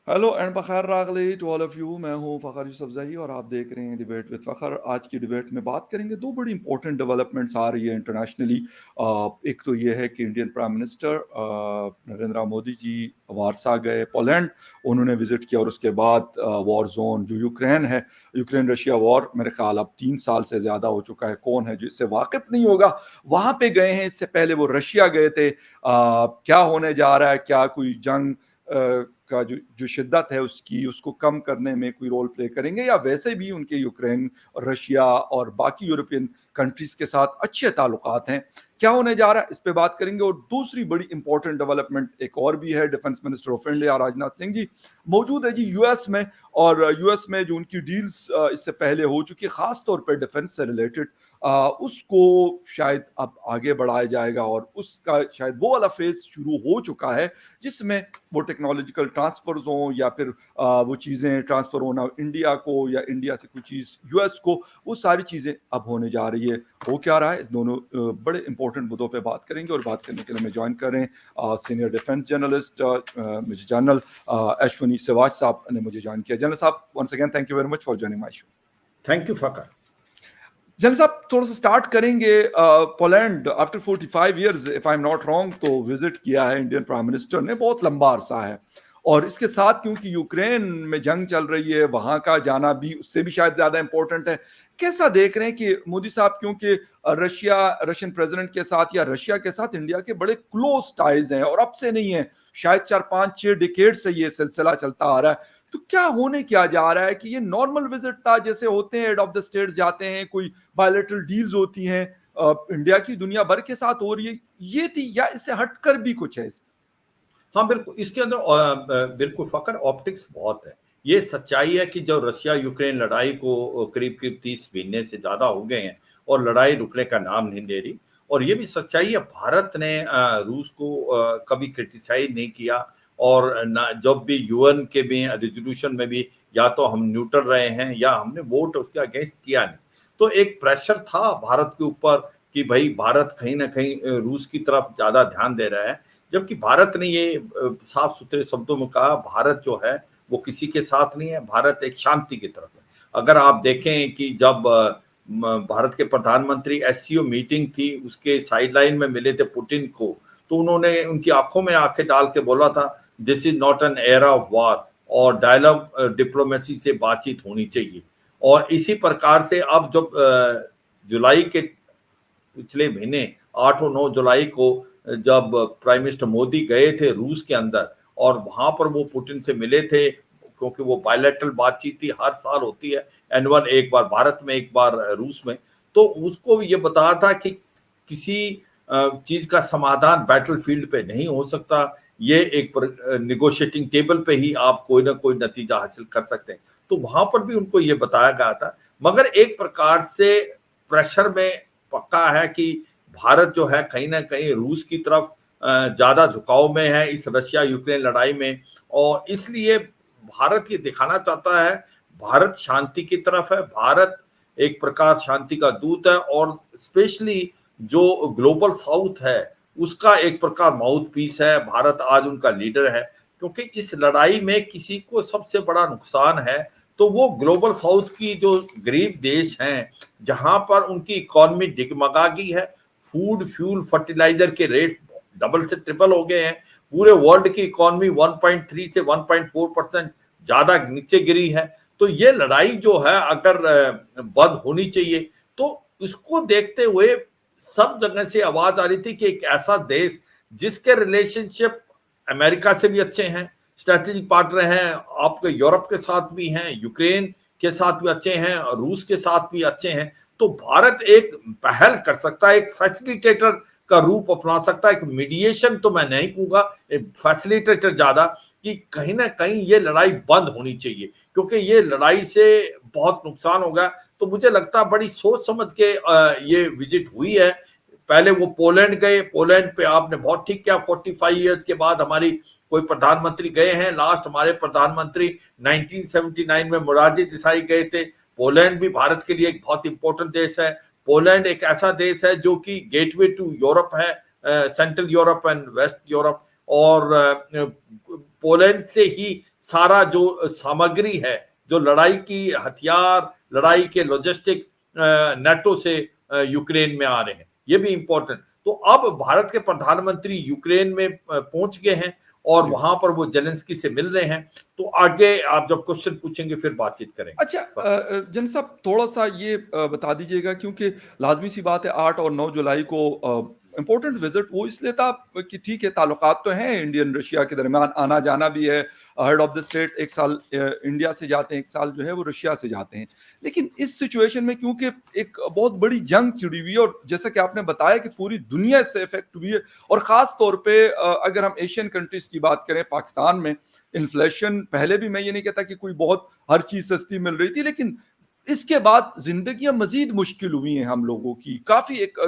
Hello and बखैर रागली to all of you. मैं हूं फ़खर यूसुफज़ई और आप देख रहे हैं डिबेट विद फ़खर। आज की डिबेट में बात करेंगे दो बड़ी इंपॉर्टेंट डेवलपमेंट्स आ रही है इंटरनेशनली। एक तो ये है कि Indian prime minister Narendra Modi ji Warsaw गए पोलैंड, उन्होंने विजिट किया और उसके बाद वॉर जोन जो यूक्रेन है, यूक्रेन रशिया वॉर मेरे ख्याल अब 3 साल से ज़्यादा हो चुका है। कौन है जो इससे वाकिफ़ नहीं होगा, वहाँ पे गए हैं। इससे पहले वो रशिया गए थे। क्या होने जा रहा है, क्या कोई जंग का जो शिद्दत है उसकी उसको कम करने में कोई रोल प्ले करेंगे, या वैसे भी उनके यूक्रेन और रशिया और बाकी यूरोपियन कंट्रीज के साथ अच्छे ताल्लुकात हैं, क्या होने जा रहा है, इस पे बात करेंगे। और दूसरी बड़ी इंपॉर्टेंट डेवलपमेंट एक और भी है, defence minister of India Rajnath Singh ji मौजूद है जी यूएस में। और यूएस में जो उनकी डील्स इससे पहले हो चुकी है खास तौर पर डिफेंस से रिलेटेड, उसको शायद अब आगे बढ़ाया जाएगा और उसका शायद वो वाला फेज शुरू हो चुका है जिसमें वो टेक्नोलॉजिकल ट्रांसफर्स हों या फिर वो चीज़ें ट्रांसफ़र होना इंडिया को या इंडिया से कोई चीज़ यूएस को, वो सारी चीज़ें अब होने जा रही है। हो क्या रहा है, इस दोनों बड़े इंपॉर्टेंट मुद्दों पे बात करेंगे। और बात करने के लिए मैं ज्वाइन कर रहे हैं senior defence journalist major general Ashwini Siwach साहब ने मुझे ज्वाइन किया। जनरल साहब, once again thank you very much for joining my show. Thank you Fakhar. General साहब, थोड़ा सा स्टार्ट करेंगे। Poland after 45 years if I am not wrong तो विजिट किया है इंडियन प्राइम मिनिस्टर ने, बहुत लंबा अरसा है। और इसके साथ क्योंकि यूक्रेन में जंग चल रही है, वहां का जाना भी उससे भी शायद ज्यादा इंपॉर्टेंट है। कैसा देख रहे हैं कि मोदी साहब, क्योंकि रशियन प्रेसिडेंट के साथ या रशिया के साथ इंडिया के बड़े क्लोज टाइज हैं और अब से नहीं है, शायद 4 5 6 डिकेड से ये सिलसिला चलता आ रहा है। तो क्या होने क्या जा रहा है कि ये नॉर्मल विजिट था जैसे होते हैं, हेड ऑफ द स्टेट जाते हैं, कोई बायलैटरल डील्स होती हैं इंडिया की दुनिया भर के साथ हो रही है, ये थी या इससे हटकर भी कुछ है इसमें? हाँ बिल्कुल, इसके अंदर बिल्कुल फकर ऑप्टिक्स बहुत है। ये सच्चाई है कि जो रशिया यूक्रेन लड़ाई को करीब करीब 30 महीने से ज्यादा हो गए हैं और लड़ाई रुकने का नाम नहीं ले रही। और ये भी सच्चाई है, भारत ने रूस को कभी क्रिटिसाइज नहीं किया। और ना जब भी यूएन के भी रेजोल्यूशन में भी या तो हम न्यूट्रल रहे हैं या हमने वोट उसके अगेंस्ट किया नहीं। तो एक प्रेशर था भारत के ऊपर कि भाई भारत कहीं ना कहीं रूस की तरफ ज्यादा ध्यान दे रहा है। जबकि भारत ने ये साफ सुथरे शब्दों में कहा, भारत जो है वो किसी के साथ नहीं है, भारत एक शांति की तरफ है। अगर आप देखें कि जब भारत के प्रधानमंत्री एससीओ मीटिंग थी, उसके साइडलाइन में मिले थे पुतिन को, तो उन्होंने उनकी आंखों में आंखें डाल के बोला था, this is not an era of war और डायलॉग डिप्लोमेसी से बातचीत होनी चाहिए। और इसी प्रकार से अब जब जुलाई के पिछले महीने 8 और 9 जुलाई को जब प्राइम मिनिस्टर मोदी गए थे रूस के अंदर और वहां पर वो पुतिन से मिले थे, क्योंकि वो बायलैटरल बातचीत थी, हर साल होती है एनुअल, एक बार भारत में एक बार रूस में। तो उसको ये बताया था कि किसी चीज का समाधान बैटलफील्ड पे नहीं हो सकता, ये एक निगोशिएटिंग टेबल पे ही आप कोई ना कोई नतीजा हासिल कर सकते हैं। तो वहां पर भी उनको ये बताया गया था। मगर एक प्रकार से प्रेशर में पक्का है कि भारत जो है कहीं ना कहीं रूस की तरफ ज्यादा झुकाव में है इस रशिया यूक्रेन लड़ाई में। और इसलिए भारत ये दिखाना चाहता है, भारत शांति की तरफ है, भारत एक प्रकार शांति का दूत है और स्पेशली जो ग्लोबल साउथ है उसका एक प्रकार माउथ पीस है। भारत आज उनका लीडर है, क्योंकि इस लड़ाई में किसी को सबसे बड़ा नुकसान है तो वो ग्लोबल साउथ की जो गरीब देश हैं, जहां पर उनकी इकोनॉमी डिगमगा गई है, फूड फ्यूल फर्टिलाइजर के रेट डबल से ट्रिपल हो गए हैं, पूरे वर्ल्ड की इकोनॉमी 1.3 से 1.4% ज्यादा नीचे गिरी है। तो ये लड़ाई जो है अगर बंद होनी चाहिए, तो इसको देखते हुए सब जगह से आवाज आ रही थी कि एक ऐसा देश जिसके रिलेशनशिप अमेरिका से भी अच्छे हैं, स्ट्रेटेजिक पार्टनर हैं, आपके यूरोप के साथ भी हैं, यूक्रेन के साथ भी अच्छे हैं और रूस के साथ भी अच्छे हैं, तो भारत एक पहल कर सकता है, एक फैसिलिटेटर का रूप अपना सकता है। एक मीडिएशन तो मैं नहीं कहूंगा, फैसिलिटेटर ज्यादा, कि कहीं ना कहीं ये लड़ाई बंद होनी चाहिए, क्योंकि ये लड़ाई से बहुत नुकसान होगा। तो मुझे लगता है बड़ी सोच समझ के ये विजिट हुई है। पहले वो पोलैंड गए, पोलैंड पे आपने बहुत ठीक किया, 45 ईयर्स के बाद हमारी कोई प्रधानमंत्री गए हैं। लास्ट हमारे प्रधानमंत्री 1979 में मोरारजी देसाई गए थे। पोलैंड भी भारत के लिए एक बहुत इंपॉर्टेंट देश है। पोलैंड एक ऐसा देश है जो कि गेटवे टू यूरोप है, central Europe and west Europe. और पोलैंड से ही सारा जो सामग्री है, जो लड़ाई की हथियार, लड़ाई के लॉजिस्टिक नाटो से यूक्रेन में आ रहे हैं, ये भी इंपॉर्टेंट। तो अब भारत के प्रधानमंत्री यूक्रेन में पहुंच गए हैं और जी। वहां पर वो जेलेंस्की से मिल रहे हैं। तो आगे आप जब क्वेश्चन पूछेंगे फिर बातचीत करेंगे। अच्छा, जन साहब थोड़ा-सा ये बता दीजिएगा, क्योंकि लाज़मी-सी बात है 8 और 9 जुलाई को इम्पोर्टेंट विज़िट वो इसलिए था कि ठीक है, ताल्लुकात तो हैं इंडियन रशिया के दरमियान, आना-जाना भी है। हेड ऑफ़ द स्टेट 1 साल इंडिया से जाते हैं, 1 साल जो है वो रशिया से जाते हैं। लेकिन इस सिचुएशन में क्योंकि एक बहुत बड़ी जंग छिड़ी हुई है और जैसा कि आपने बताया कि पूरी दुनिया इससे इफ़ेक्ट हुई है, और ख़ास तौर पे अगर हम एशियन कंट्रीज़ की बात करें, पाकिस्तान में इन्फ्लेशन पहले भी, मैं ये नहीं कहता कि कोई बहुत हर चीज़ सस्ती मिल रही थी, लेकिन इसके बाद ज़िंदगियाँ मज़ीद मुश्किल हुई हैं हम लोगों की। काफ़ी एक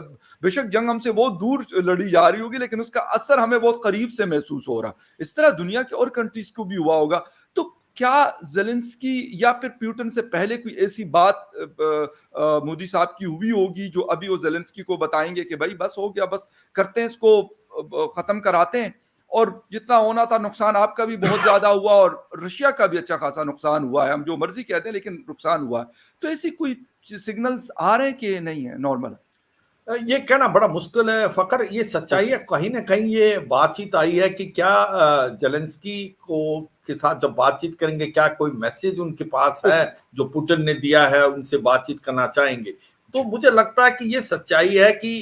बेशक जंग हमसे बहुत दूर लड़ी जा रही होगी, लेकिन उसका असर हमें बहुत करीब से महसूस हो रहा। इस तरह दुनिया के और कंट्रीज़ को भी हुआ होगा। तो क्या ज़ेलेंस्की या फिर पुतिन से पहले कोई ऐसी बात मोदी साहब की हुई होगी जो अभी वो ज़ेलेंस्की को बताएँगे कि भई बस हो गया, बस करते हैं इसको, ख़त्म कराते हैं, और जितना होना था नुकसान आपका भी बहुत ज़्यादा हुआ और रशिया का भी अच्छा खासा नुकसान हुआ है, हम जो मर्ज़ी कहते हैं लेकिन नुकसान हुआ है। तो ऐसी कोई सिग्नल्स आ रहे हैं कि नहीं है, नॉर्मल है? ये कहना बड़ा मुश्किल है फ़खर, ये सच्चाई है। कहीं न कहीं ये बातचीत आई है कि क्या ज़ेलेंस्की को के साथ जब बातचीत करेंगे, क्या कोई मैसेज उनके पास है, ओके। जो पुतिन ने दिया है, उनसे बातचीत करना चाहेंगे। तो जी। मुझे लगता है कि ये सच्चाई है कि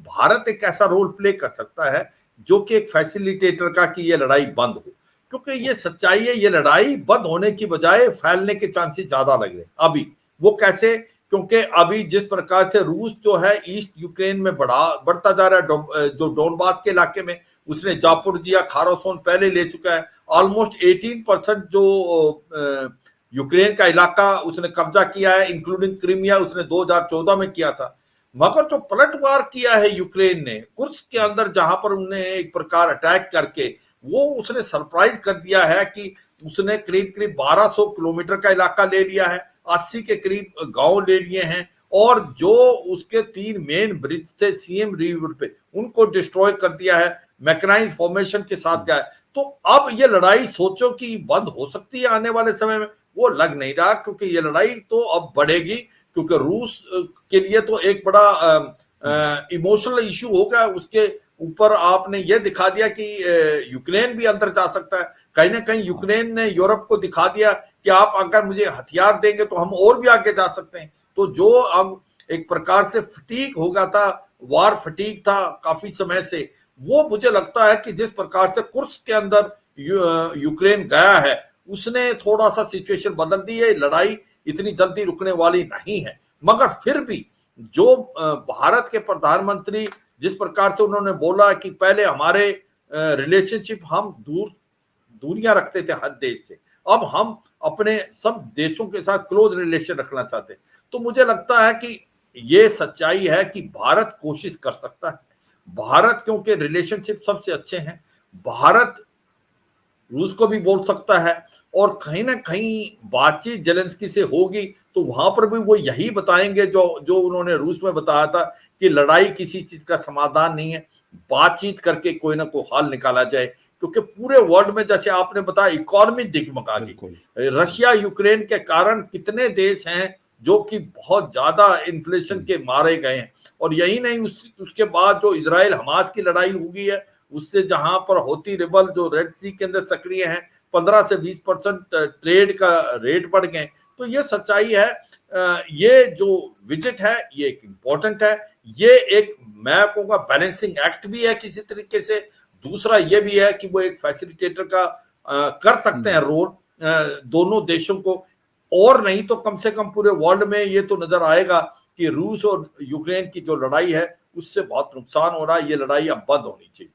भारत एक ऐसा रोल प्ले कर सकता है, जो कि एक फैसिलिटेटर का, कि ये लड़ाई बंद हो। क्योंकि ये सच्चाई है, ये लड़ाई बंद होने की बजाय फैलने के चांसेस ज़्यादा लग रहे हैं अभी। वो कैसे? क्योंकि अभी जिस प्रकार से रूस जो है ईस्ट यूक्रेन में बढ़ता जा रहा है, जो डोनबास के इलाके में, उसने जापोरिजिया, खारोसोन पहले ले चुका है। ऑलमोस्ट 18% जो यूक्रेन का इलाका उसने कब्जा किया है, इंक्लूडिंग क्रीमिया, उसने 2014 में किया था। मगर जो पलटवार किया है यूक्रेन ने कुर्स्क के अंदर, जहां पर उन्हें एक प्रकार अटैक करके, वो उसने सरप्राइज कर दिया है कि उसने करीब करीब 1200 किलोमीटर का इलाका ले लिया है, 80 के करीब गांव ले लिए हैं, और जो उसके 3 मेन ब्रिज थे सीएम रिवर पे, उनको डिस्ट्रॉय कर दिया है, मैकेनाइज फॉर्मेशन के साथ गया है। तो अब ये लड़ाई सोचो कि बंद हो सकती है आने वाले समय में, वो लग नहीं रहा, क्योंकि ये लड़ाई तो अब बढ़ेगी। क्योंकि रूस के लिए तो एक बड़ा इमोशनल इशू होगा, उसके ऊपर आपने ये दिखा दिया कि यूक्रेन भी अंदर जा सकता है। कहीं ना कहीं यूक्रेन ने यूरोप को दिखा दिया कि आप अगर मुझे हथियार देंगे तो हम और भी आगे जा सकते हैं। तो जो अब एक प्रकार से फटीक हो गया था, वार फटीक था काफी समय से, वो मुझे लगता है कि जिस प्रकार से कुर्स्क के अंदर यूक्रेन गया है, उसने थोड़ा सा सिचुएशन बदल दी है। लड़ाई इतनी जल्दी रुकने वाली नहीं है। मगर फिर भी जो भारत के प्रधानमंत्री जिस प्रकार से उन्होंने बोला कि पहले हमारे रिलेशनशिप, हम दूरियां रखते थे हर देश से, अब हम अपने सब देशों के साथ क्लोज रिलेशन रखना चाहते हैं। तो मुझे लगता है कि ये सच्चाई है कि भारत कोशिश कर सकता है। भारत क्योंकि रिलेशनशिप सबसे अच्छे हैं, भारत रूस को भी बोल सकता है, और कहीं ना कहीं बातचीत जेलेंस्की से होगी तो वहां पर भी वो यही बताएंगे जो जो उन्होंने रूस में बताया था, कि लड़ाई किसी चीज का समाधान नहीं है, बातचीत करके कोई ना कोई हल निकाला जाए। क्योंकि पूरे वर्ल्ड में, जैसे आपने बताया, इकोनॉमी डिगमगा गई। बिल्कुल। रशिया यूक्रेन के कारण कितने देश हैं जो कि बहुत ज्यादा इन्फ्लेशन के मारे गए हैं। और यही नहीं, उसके बाद जो इजराइल हमास की लड़ाई हुई है, उससे जहां पर होती रिबल जो रेड सी के अंदर सक्रिय हैं, 15 से 20% ट्रेड का रेट बढ़ गए। तो ये सच्चाई है। ये जो विजिट है ये एक इम्पोर्टेंट है, ये एक, मैं कहूँगा, बैलेंसिंग एक्ट भी है किसी तरीके से। दूसरा ये भी है कि वो एक फैसिलिटेटर का कर सकते हैं रोल दोनों देशों को। और नहीं तो कम से कम पूरे वर्ल्ड में ये तो नजर आएगा कि रूस और यूक्रेन की जो लड़ाई है उससे बहुत नुकसान हो रहा है। ये लड़ाई अब बंद होनी चाहिए।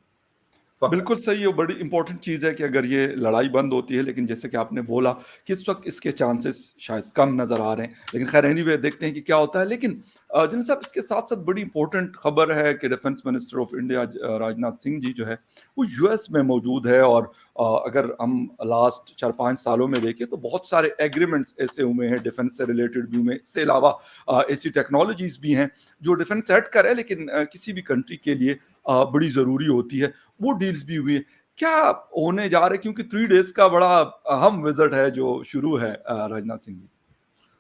फकत बिल्कुल सही है, बड़ी इंपॉर्टेंट चीज़ है कि अगर ये लड़ाई बंद होती है, लेकिन जैसे कि आपने बोला कि इस वक़्त इसके चांसेस शायद कम नज़र आ रहे हैं, लेकिन खैर एनीवे देखते हैं कि क्या होता है। लेकिन जनरल साहब, इसके साथ-साथ बड़ी इंपॉर्टेंट खबर है कि defence minister of India Rajnath Singh ji जो है, वो यूएस में मौजूद है, और अगर हम लास्ट 4-5 सालों में देखें तो बहुत सारे एग्रीमेंट्स ऐसे हुए हैं, डिफेंस से रिलेटेड भी हुए हैं। इससे अलावा ऐसी टेक्नोलॉजीज़ भी हैं जो डिफेंस सेट कर है, लेकिन किसी भी कंट्री के लिए बड़ी ज़रूरी होती है, वो डील्स भी हुई है। क्या होने जा रहा है, क्योंकि 3 डेज़ का बड़ा अहम विज़िट है जो शुरू है राजनाथ सिंह जी।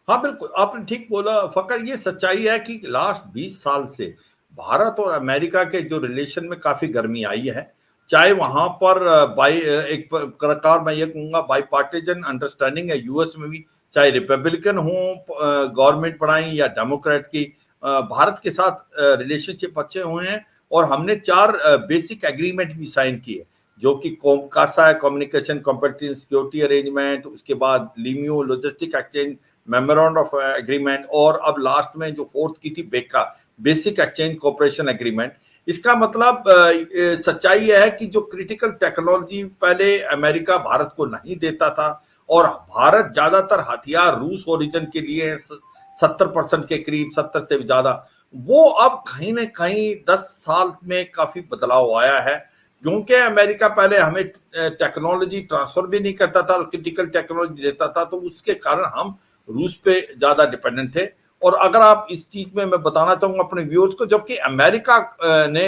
हाँ, बिल्कुल, आपने ठीक बोला फ़खर। ये सच्चाई है कि लास्ट 20 साल से भारत और अमेरिका के जो रिलेशन में काफ़ी गर्मी आई है। चाहे वहाँ पर एक प्रकार मैं ये कहूँगा बाइपार्टिजन अंडरस्टैंडिंग है यूएस में भी, चाहे रिपब्लिकन हों गवर्नमेंट बनाई या डेमोक्रेट की, भारत के साथ रिलेशनशिप अच्छे हुए हैं। और हमने 4 बेसिक एग्रीमेंट भी साइन किए, जो कि कासा है, कम्युनिकेशन कॉम्पिटिशन सिक्योरिटी अरेंजमेंट, उसके बाद लिम्यू logistic exchange memorandum of agreement, और अब लास्ट में जो फोर्थ की थी बेका, बेसिक एक्सचेंज कोऑपरेशन एग्रीमेंट। इसका मतलब सच्चाई यह है कि जो क्रिटिकल टेक्नोलॉजी पहले अमेरिका भारत को नहीं देता था, और भारत ज्यादातर हथियार रूस ओरिजिन के लिए 70% के करीब, 70 से भी ज्यादा, वो अब कहीं ना कहीं 10 साल में काफी बदलाव आया है। क्योंकि अमेरिका पहले हमें टेक्नोलॉजी ट्रांसफर भी नहीं करता था, क्रिटिकल टेक्नोलॉजी देता था, तो उसके कारण हम रूस पे ज्यादा डिपेंडेंट थे। और अगर आप इस चीज में मैं बताना चाहूंगा अपने व्यूअर्स को, जबकि अमेरिका ने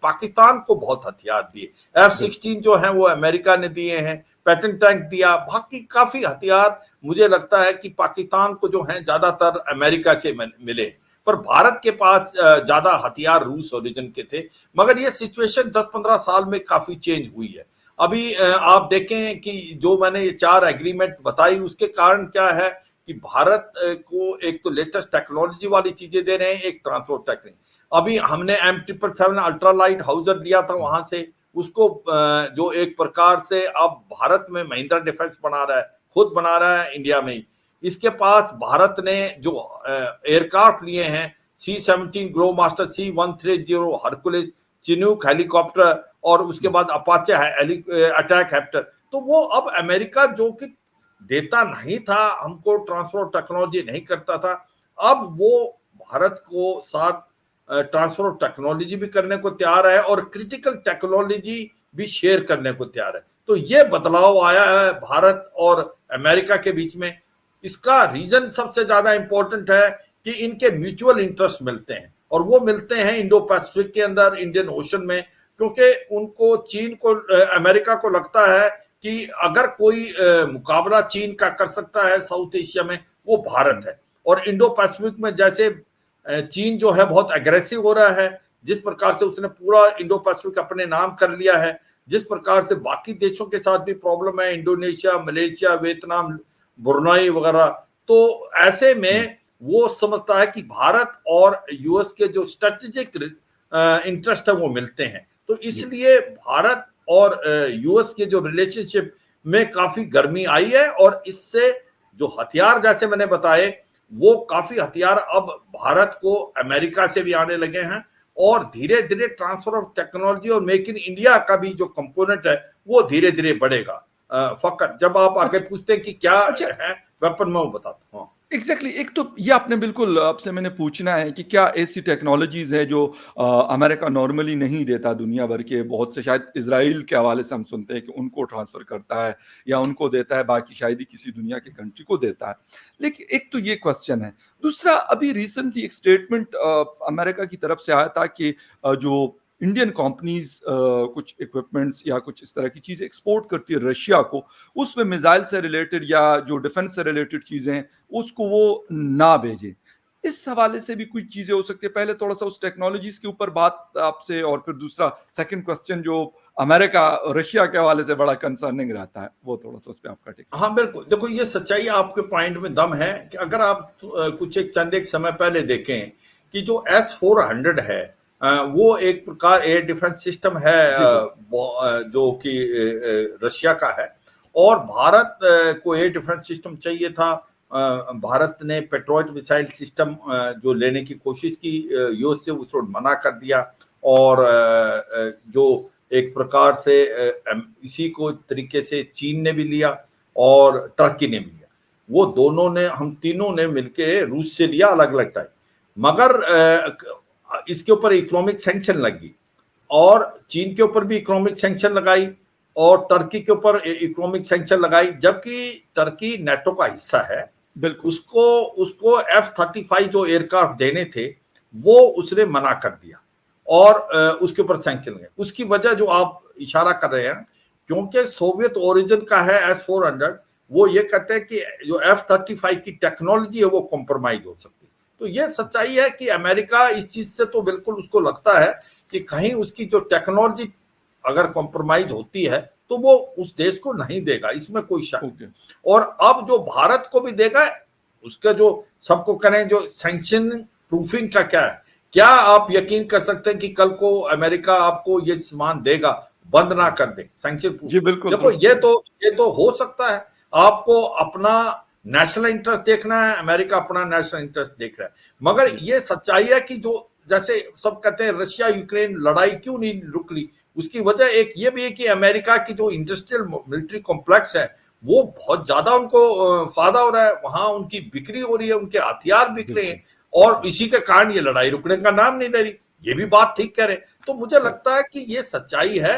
पाकिस्तान को बहुत हथियार दिए, F-16 जो है वो अमेरिका ने दिए हैं, पैटर्न टैंक दिया, बाकी काफी हथियार मुझे लगता है कि पाकिस्तान को जो है ज्यादातर अमेरिका से मिले। पर भारत के पास ज्यादा हथियार रूस ओरिजिन के थे। मगर ये सिचुएशन 10-15 साल में काफी चेंज हुई है। अभी आप देखें कि जो मैंने ये 4 एग्रीमेंट बताई, उसके कारण क्या है कि भारत को एक तो लेटेस्ट टेक्नोलॉजी वाली चीजें दे रहे हैं, एक ट्रांसपोर्ट टेक्निक। अभी हमने M777 अल्ट्रालाइट हाउजर लिया था वहां से, उसको जो एक प्रकार से अब भारत में महिंद्रा डिफेंस बना रहा है, खुद बना रहा है इंडिया में ही। इसके पास भारत ने जो एयरक्राफ्ट लिए हैं, C-17 glow master, C-130 Hercules, Chinook helicopter, और उसके बाद अपाचे अटैक हेप्टर, तो वो अब अमेरिका जो कि देता नहीं था हमको, ट्रांसफर टेक्नोलॉजी नहीं करता था, अब वो भारत को साथ ट्रांसफर टेक्नोलॉजी भी करने को तैयार है और क्रिटिकल टेक्नोलॉजी भी शेयर करने को तैयार है। तो ये बदलाव आया है भारत और अमेरिका के बीच में। इसका रीजन सबसे ज्यादा इंपॉर्टेंट है कि इनके म्यूचुअल इंटरेस्ट मिलते हैं, और वो मिलते हैं इंडो पैसिफिक के अंदर, इंडियन ओशन में। क्योंकि उनको, चीन को, अमेरिका को लगता है कि अगर कोई मुकाबला चीन का कर सकता है साउथ एशिया में, वो भारत है। और इंडो पैसिफिक में जैसे चीन जो है बहुत एग्रेसिव हो रहा है, जिस प्रकार से उसने पूरा इंडो पैसिफिक अपने नाम कर लिया है, जिस प्रकार से बाकी देशों के साथ भी प्रॉब्लम है, इंडोनेशिया, मलेशिया, वियतनाम, ब्रुनाई वगैरह, तो ऐसे में वो समझता है कि भारत और यूएस के जो स्ट्रेटेजिक इंटरेस्ट है वो मिलते हैं। तो इसलिए भारत और यूएस के जो रिलेशनशिप में काफी गर्मी आई है, और इससे जो हथियार जैसे मैंने बताए, वो काफी हथियार अब भारत को अमेरिका से भी आने लगे हैं, और धीरे धीरे ट्रांसफर ऑफ टेक्नोलॉजी और मेक इन इंडिया का भी जो कंपोनेंट है वो धीरे धीरे बढ़ेगा। फकत जब आप आगे पूछते हैं कि क्या है वेपन, मैं वो बताता हूँ। एग्जैक्टली एक तो ये आपने बिल्कुल, आपसे मैंने पूछना है कि क्या ऐसी टेक्नोलॉजीज है जो अमेरिका नॉर्मली नहीं देता दुनिया भर के बहुत से, शायद इसराइल के हवाले से हम सुनते हैं कि उनको ट्रांसफर करता है या उनको देता है, बाकी शायद ही किसी दुनिया के कंट्री को देता है। लेकिन एक तो ये क्वेश्चन है। दूसरा, अभी रिसेंटली एक स्टेटमेंट अमेरिका की तरफ से आया था कि जो इंडियन कंपनीज कुछ इक्विपमेंट्स या कुछ इस तरह की चीजें एक्सपोर्ट करती है रशिया को, उसमें मिसाइल से रिलेटेड या जो डिफेंस से रिलेटेड चीजें हैं उसको वो ना भेजे। इस हवाले से भी कुछ चीजें हो सकती है। पहले थोड़ा सा उस टेक्नोलॉजीज के ऊपर बात आपसे, और फिर दूसरा सेकंड क्वेश्चन जो अमेरिका रशिया के हवाले से बड़ा कंसर्निंग रहता है, वो थोड़ा सा उस पर आपका टेक। हाँ बिल्कुल, देखो ये सच्चाई आपके पॉइंट में दम है कि अगर आप कुछ एक समय पहले देखें कि जो S-400 है, वो एक प्रकार एयर डिफेंस सिस्टम है जो कि रशिया का है, और भारत को एयर डिफेंस सिस्टम चाहिए था। भारत ने पेट्रोइट मिसाइल सिस्टम जो लेने की कोशिश की यूएस से, उसको मना कर दिया। और जो एक प्रकार से इसी को तरीके से चीन ने भी लिया और टर्की ने भी लिया। वो दोनों ने, हम तीनों ने मिलके रूस से लिया अलग अलग टाइम। मगर इसके ऊपर इकोनॉमिक सैंक्शन लगी, और चीन के ऊपर भी इकोनॉमिक सैंक्शन लगाई, और टर्की के ऊपर इकोनॉमिक सैंक्शन लगाई, जबकि टर्की नेटो का हिस्सा है। उसको F-35 जो एयरक्राफ्ट देने थे वो उसने मना कर दिया, और उसके ऊपर सैंक्शन लगे। उसकी वजह जो आप इशारा कर रहे हैं क्योंकि सोवियत ओरिजिन का है S-400, वो ये कहते हैं कि जो F-35 की टेक्नोलॉजी है वो कॉम्प्रोमाइज हो सकती है। तो ये सच्चाई है कि अमेरिका इस चीज से तो बिल्कुल उसको लगता है कि कहीं उसकी जो टेक्नोलॉजी अगर कॉम्प्रोमाइज होती है तो वो उस देश को नहीं देगा, इसमें कोई शक नहीं। और अब जो भारत को भी देगा, उसका जो सबको करें जो सैंक्शन प्रूफिंग का क्या है, क्या आप यकीन कर सकते हैं कि कल को अमेरिका आपको ये सामान देगा, बंद ना कर दे सैंक्शन जी बिल्कुल। देखो ये तो हो सकता है। आपको अपना नेशनल इंटरेस्ट देखना है, अमेरिका अपना नेशनल इंटरेस्ट देख रहा है, मगर ये सच्चाई है कि जो जैसे सब कहते हैं रशिया यूक्रेन लड़ाई क्यों नहीं रुक रही, उसकी वजह एक ये भी है कि अमेरिका की जो इंडस्ट्रियल मिलिट्री कॉम्प्लेक्स है वो बहुत ज्यादा उनको फायदा हो रहा है, वहां उनकी बिक्री हो रही है, उनके हथियार बिक रहे हैं, और इसी के कारण ये लड़ाई रुकने का नाम नहीं ले रही। ये भी बात ठीक कह रहे हैं। तो मुझे लगता है कि ये सच्चाई है,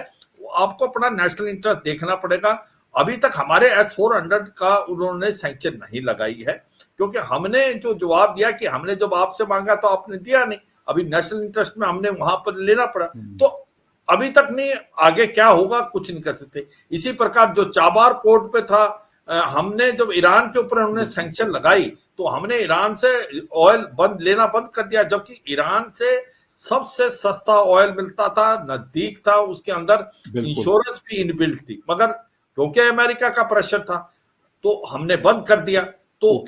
आपको अपना नेशनल इंटरेस्ट देखना पड़ेगा। अभी तक हमारे S-400 का उन्होंने सैंक्शन नहीं लगाई है, क्योंकि हमने जो जवाब दिया कि हमने जब आपसे मांगा तो आपने दिया नहीं, अभी नेशनल इंटरेस्ट में हमने वहां पर लेना पड़ा, तो अभी तक नहीं, आगे क्या होगा कुछ नहीं कर सकते। इसी प्रकार जो चाबार पोर्ट पे था, हमने जब ईरान के ऊपर उन्होंने सैंक्शन लगाई तो हमने ईरान से ऑयल लेना बंद कर दिया, जबकि ईरान से सबसे सस्ता ऑयल मिलता था, नजदीक था, उसके अंदर इंश्योरेंस भी इनबिल्ट थी, मगर क्योंकि अमेरिका का प्रेशर था तो हमने बंद कर दिया। तो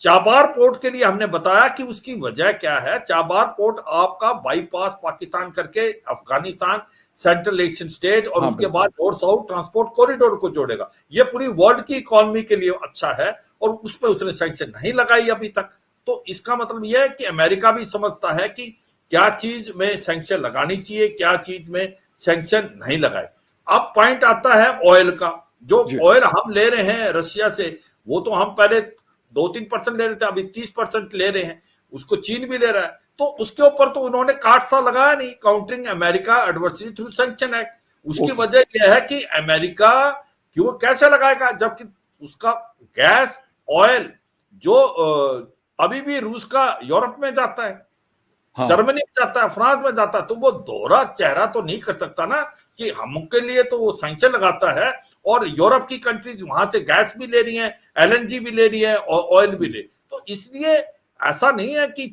चाबार पोर्ट के लिए हमने बताया कि उसकी वजह क्या है। चाबार पोर्ट आपका बाईपास पाकिस्तान करके अफगानिस्तान, सेंट्रल एशियन स्टेट और उसके बाद नॉर्थ साउथ ट्रांसपोर्ट कॉरिडोर को जोड़ेगा। ये पूरी वर्ल्ड की इकोनॉमी के लिए अच्छा है, और उस पर उसने सैंक्शन नहीं लगाई अभी तक। तो इसका मतलब यह है कि अमेरिका भी समझता है कि क्या चीज में सैंक्शन लगानी चाहिए, क्या चीज में सैंक्शन नहीं लगाए। अब पॉइंट आता है ऑयल का। जो ऑयल हम ले रहे हैं रशिया से, वो तो हम पहले 2-3% ले रहे थे, अभी 30% ले रहे हैं, उसको चीन भी ले रहा है। तो उसके ऊपर तो उन्होंने काट सा लगाया नहीं, countering America adversary through sanction act. उसकी वजह यह है कि अमेरिका क्यों कैसे लगाएगा, जबकि उसका गैस ऑयल जो अभी भी रूस का यूरोप में जाता है, जर्मनी में जाता है, फ्रांस में जाता है, तो वो दोहरा चेहरा तो नहीं कर सकता ना कि हमके लिए तो वो सैंक्शन लगाता है और यूरोप की कंट्रीज वहां से गैस भी ले रही हैं, LNG भी ले रही है और ऑयल भी ले। तो इसलिए ऐसा नहीं है कि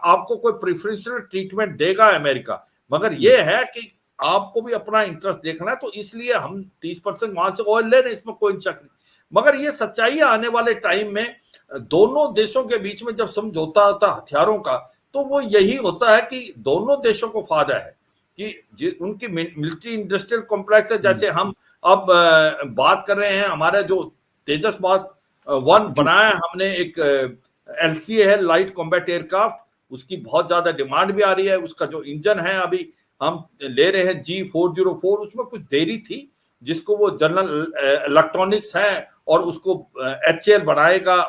आपको कोई प्रेफरेंशियल ट्रीटमेंट देगा अमेरिका, मगर ये है कि आपको भी अपना इंटरेस्ट देखना है। तो इसलिए हम 30% वहां से ऑयल ले रहे हैं, इसमें कोई शक नहीं। मगर ये सच्चाई है, आने वाले टाइम में दोनों देशों के बीच में जब समझौता होता हथियारों का, तो वो यही होता है कि दोनों देशों को फायदा है कि उनकी मिलिट्री इंडस्ट्रियल कॉम्प्लेक्स है। जैसे हम अब बात कर रहे हैं, हमारा जो तेजस मार्क 1 बनाया है हमने, एक LCA है, लाइट कॉम्बैट एयरक्राफ्ट, उसकी बहुत ज्यादा डिमांड भी आ रही है। उसका जो इंजन है अभी हम ले रहे हैं G404, उसमें कुछ देरी थी, जिसको वो जनरल इलेक्ट्रॉनिक्स है और उसको HAL बनाएगा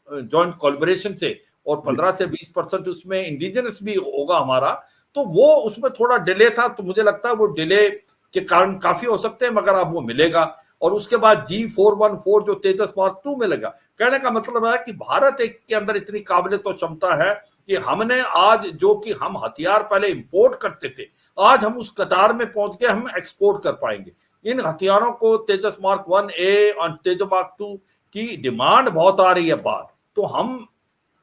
जॉइंट कोलैबोरेशन से, और 15 से 20% उसमें इंडिजिनस भी होगा हमारा। तो वो उसमें थोड़ा डिले था, तो मुझे लगता है वो डिले के कारण काफी हो सकते हैं, मगर अब वो मिलेगा। और उसके बाद G414 जो तेजस मार्क 2 मिलेगा। कहने का मतलब है कि भारत एक के अंदर इतनी काबिलियत और क्षमता है कि हमने आज जो कि हम हथियार पहले इंपोर्ट करते थे, आज हम उस कतार में पहुंच के हम एक्सपोर्ट कर पाएंगे इन हथियारों को। तेजस मार्क 1A और तेजस मार्क 2 की डिमांड बहुत आ रही है बाहर, तो हम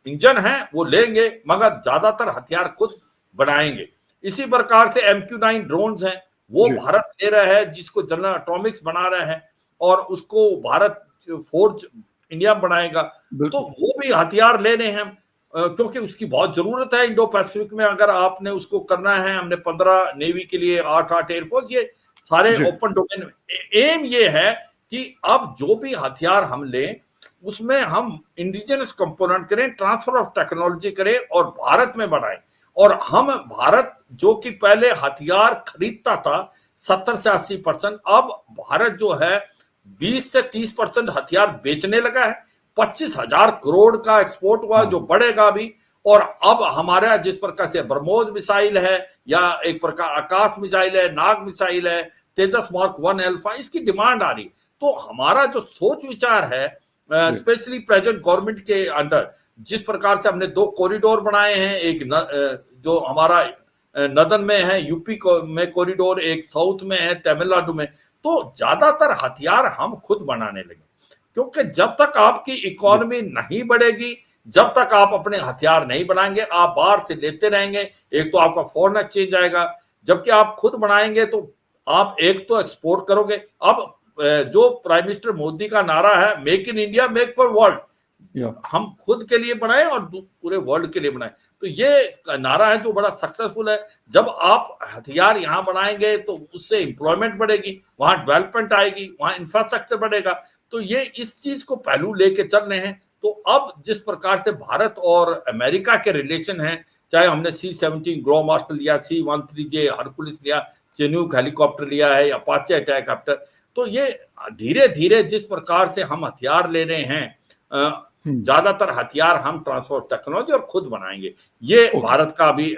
इंजन है वो लेंगे, मगर ज्यादातर हथियार खुद बनाएंगे। इसी प्रकार से MQ-9 ड्रोन्स हैं, वो भारत ले रहा है, जिसको जनरल एटॉमिक्स बना रहे हैं, और उसको भारत फोर्ज इंडिया बनाएगा। तो वो भी हथियार ले रहे हैं क्योंकि उसकी बहुत जरूरत है इंडो पैसिफिक में। अगर आपने उसको करना है, हमने 15 नेवी के लिए, 8 एयरफोर्स, ये सारे ओपन डोमेन में। एम ये है कि अब जो भी हथियार हम लें उसमें हम इंडिजिनस कंपोनेंट करें, ट्रांसफर ऑफ टेक्नोलॉजी करें और भारत में बढ़ाएं। और हम भारत जो कि पहले हथियार खरीदता था 70 से 80%, अब भारत जो है 20 से 30% हथियार बेचने लगा है। 25,000 करोड़ का एक्सपोर्ट हुआ, जो बढ़ेगा अभी। और अब हमारा जिस प्रकार से ब्रह्मोस मिसाइल है, या एक प्रकार आकाश मिसाइल है, नाग मिसाइल है, तेजस मार्क 1 अल्फा, इसकी डिमांड आ रही। तो हमारा जो सोच विचार है, स्पेशली प्रेजेंट गवर्नमेंट के अंडर, जिस प्रकार से हमने 2 कॉरिडोर बनाए हैं, एक जो हमारा नदन में है यूपी में कॉरिडोर, एक साउथ में है तमिलनाडु में, तो ज्यादातर हथियार हम खुद बनाने लगे, क्योंकि जब तक आपकी इकोनॉमी नहीं बढ़ेगी, जब तक आप अपने हथियार नहीं बनाएंगे, आप बाहर से लेते रहेंगे, एक तो आपका फॉरेन एक्सचेंज आएगा, जबकि आप खुद बनाएंगे तो आप एक तो एक्सपोर्ट करोगे। अब जो प्राइम मिनिस्टर मोदी का नारा है, make in India make for world, या हम खुद के लिए बनाए और पूरे वर्ल्ड के लिए बनाए, तो ये नारा है जो बड़ा सक्सेसफुल है। जब आप हथियार यहाँ बनाएंगे तो उससे एम्प्लॉयमेंट बढ़ेगी, वहां डेवलपमेंट आएगी, वहां इंफ्रास्ट्रक्चर बढ़ेगा। तो ये इस चीज को पहलू लेके चल रहे हैं। तो अब जिस प्रकार से भारत और अमेरिका के रिलेशन है, चाहे हमने C-17 ग्लो मास्टर लिया, C-130J हरकुलिस लिया, चिनूक हेलीकॉप्टर लिया है, अपाचे अटैक, तो ये धीरे धीरे जिस प्रकार से हम हथियार ले रहे हैं, ज्यादातर हथियार हम ट्रांसफर टेक्नोलॉजी और खुद बनाएंगे, ये ओके, भारत का भी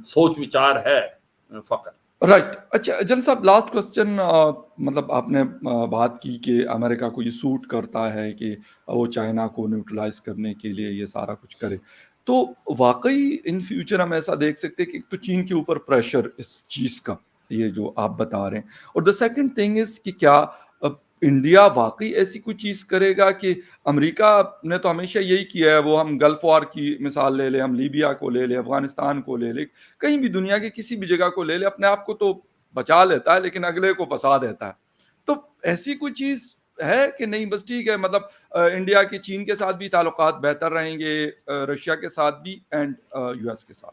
सोच विचार है फकर। राइट। अच्छा जनरल साहब, लास्ट क्वेश्चन, मतलब आपने बात की कि अमेरिका को ये सूट करता है कि वो चाइना को न्यूट्रलाइज करने के लिए ये सारा कुछ करे। तो वाक़ई इन फ्यूचर हम ऐसा देख सकते हैं कि एक तो चीन के ऊपर प्रेशर इस चीज़ का, ये जो आप बता रहे हैं, और द सेकंड थिंग इज़ कि क्या इंडिया वाक़ई ऐसी कोई चीज़ करेगा कि अमेरिका ने तो हमेशा यही किया है, वो हम गल्फ वॉर की मिसाल ले लें, हम लीबिया को ले लें, अफ़गानिस्तान को ले लें, कहीं भी दुनिया की किसी भी जगह को ले ले, अपने आप को तो बचा लेता है लेकिन अगले को फंसा देता है। तो ऐसी कोई चीज़ है कि नहीं, बस ठीक है, मतलब इंडिया के चीन के साथ भी ताल्लुकात बेहतर रहेंगे, रशिया के साथ भी एंड यूएस के साथ?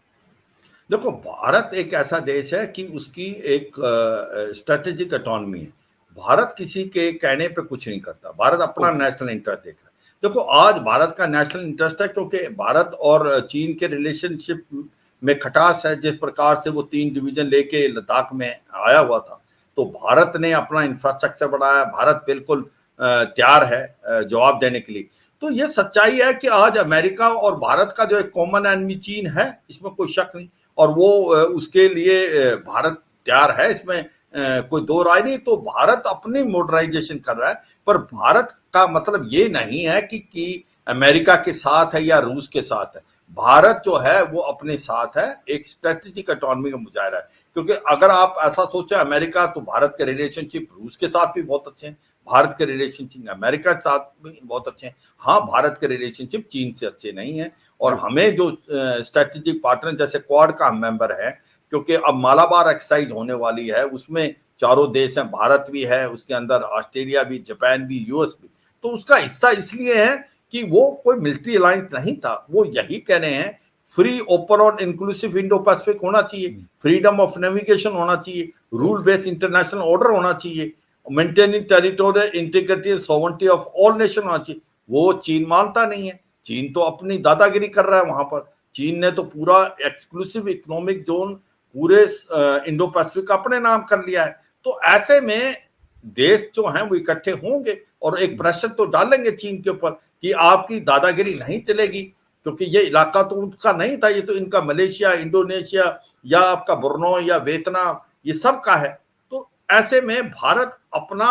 देखो, भारत एक ऐसा देश है कि उसकी एक स्ट्रेटेजिक ऑटोनॉमी है। भारत किसी के कहने पे कुछ नहीं करता, भारत अपना ओके, नेशनल इंटरेस्ट देख रहा है। देखो, आज भारत का नेशनल इंटरेस्ट है, क्योंकि भारत और चीन के रिलेशनशिप में खटास है। जिस प्रकार से वो 3 डिवीजन लेके लद्दाख में आया हुआ था, तो भारत ने अपना इंफ्रास्ट्रक्चर बढ़ाया, भारत बिल्कुल तैयार है जवाब देने के लिए। तो ये सच्चाई है कि आज अमेरिका और भारत का जो एक कॉमन एनिमी चीन है, इसमें कोई शक नहीं, और वो उसके लिए भारत तैयार है, इसमें कोई दो राय नहीं। तो भारत अपनी मॉडर्नाइजेशन कर रहा है, पर भारत का मतलब ये नहीं है कि अमेरिका के साथ है या रूस के साथ है। भारत जो है वो अपने साथ है, एक स्ट्रेटेजिक ऑटोनॉमी का मुजाहरा है। क्योंकि अगर आप ऐसा सोचे अमेरिका, तो भारत के रिलेशनशिप रूस के साथ भी बहुत अच्छे हैं, भारत के रिलेशनशिप अमेरिका के साथ भी बहुत अच्छे हैं। हाँ, भारत के रिलेशनशिप चीन से अच्छे नहीं है, और जी, हमें जो स्ट्रेटेजिक पार्टनर जैसे क्वाड का हम मेंबर है, क्योंकि अब मालाबार एक्सरसाइज होने वाली है, उसमें चारों देश हैं, भारत भी है, उसके अंदर ऑस्ट्रेलिया भी, जापान भी, यूएस भी। तो उसका हिस्सा इसलिए है कि वो कोई मिलिट्री अलायंस नहीं था, वो यही कह रहे हैं फ्री, ओपन और इंक्लूसिव इंडो पैसिफिक होना चाहिए, फ्रीडम ऑफ नेविगेशन होना चाहिए, rule okay, based international order होना चाहिए, maintaining territorial integrity and sovereignty of all nation होना चाहिए। वो चीन मानता नहीं है। चीन तो अपनी दादागिरी कर रहा है वहां पर। चीन ने तो पूरा एक्सक्लूसिव इकोनॉमिक जोन पूरे इंडो पैसिफिक का अपने नाम कर लिया है। तो ऐसे में देश जो हैं वो इकट्ठे होंगे और एक प्रेशर तो डालेंगे चीन के ऊपर कि आपकी दादागिरी नहीं चलेगी, क्योंकि ये इलाका तो उनका नहीं था, ये तो इनका मलेशिया, इंडोनेशिया या आपका बोर्नो या वियतनाम, ये सब का है। तो ऐसे में भारत अपना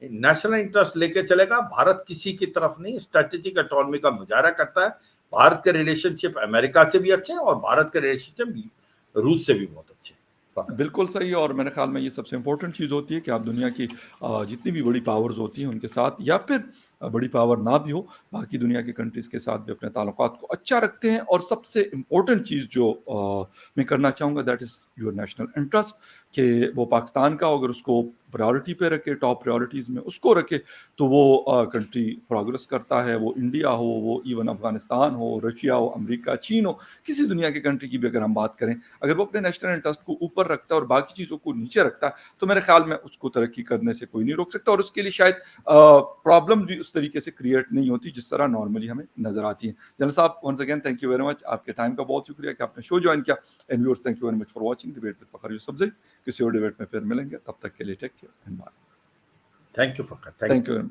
नेशनल इंटरेस्ट लेके चलेगा। भारत किसी की तरफ नहीं, स्ट्रेटेजिक ऑटोनॉमी का मुजाहरा करता है। भारत के रिलेशनशिप अमेरिका से भी अच्छे हैं और भारत के रिलेशनशिप रूस से भी बहुत अच्छे हैं। बिल्कुल सही, और मेरे ख़्याल में ये सबसे इम्पोर्टेंट चीज़ होती है कि आप दुनिया की जितनी भी बड़ी पावर्स होती हैं उनके साथ, या फिर बड़ी पावर ना भी हो, बाकी दुनिया की कंट्रीज़ के साथ भी अपने ताल्लुकात को अच्छा रखते हैं। और सबसे इम्पोर्टेंट चीज़ जो मैं करना चाहूँगा, that is your national interest, कि वो पाकिस्तान का अगर उसको प्रायोरिटी पे रखे, टॉप प्रायोरिटीज़ में उसको रखे, तो वो कंट्री प्रोग्रेस करता है। वो इंडिया हो, वो इवन अफ़गानिस्तान हो, रशिया हो, अमेरिका, चीन हो, किसी दुनिया की कंट्री की भी अगर हम बात करें, अगर वो अपने नेशनल इंटरेस्ट को ऊपर रखता है और बाकी चीज़ों को नीचे रखता है, तो मेरे ख्याल में उसको तरक्की करने से कोई नहीं रोक सकता, और उसके लिए शायद प्रॉब्लम भी उस तरीके से क्रिएट नहीं होती जिस तरह नॉर्मली हमें नज़र आती है। जनरल साहब, once again thank you very much, आपके टाइम का बहुत शुक्रिया कि आपने शो ज्वाइन किया, and viewers thank you very much for watching debate with Fakhar Yousafzai. किसी और डिबेट में फिर मिलेंगे, तब तक के लिए take care and bye. Thank you Fakhar, thank thank you. You very much.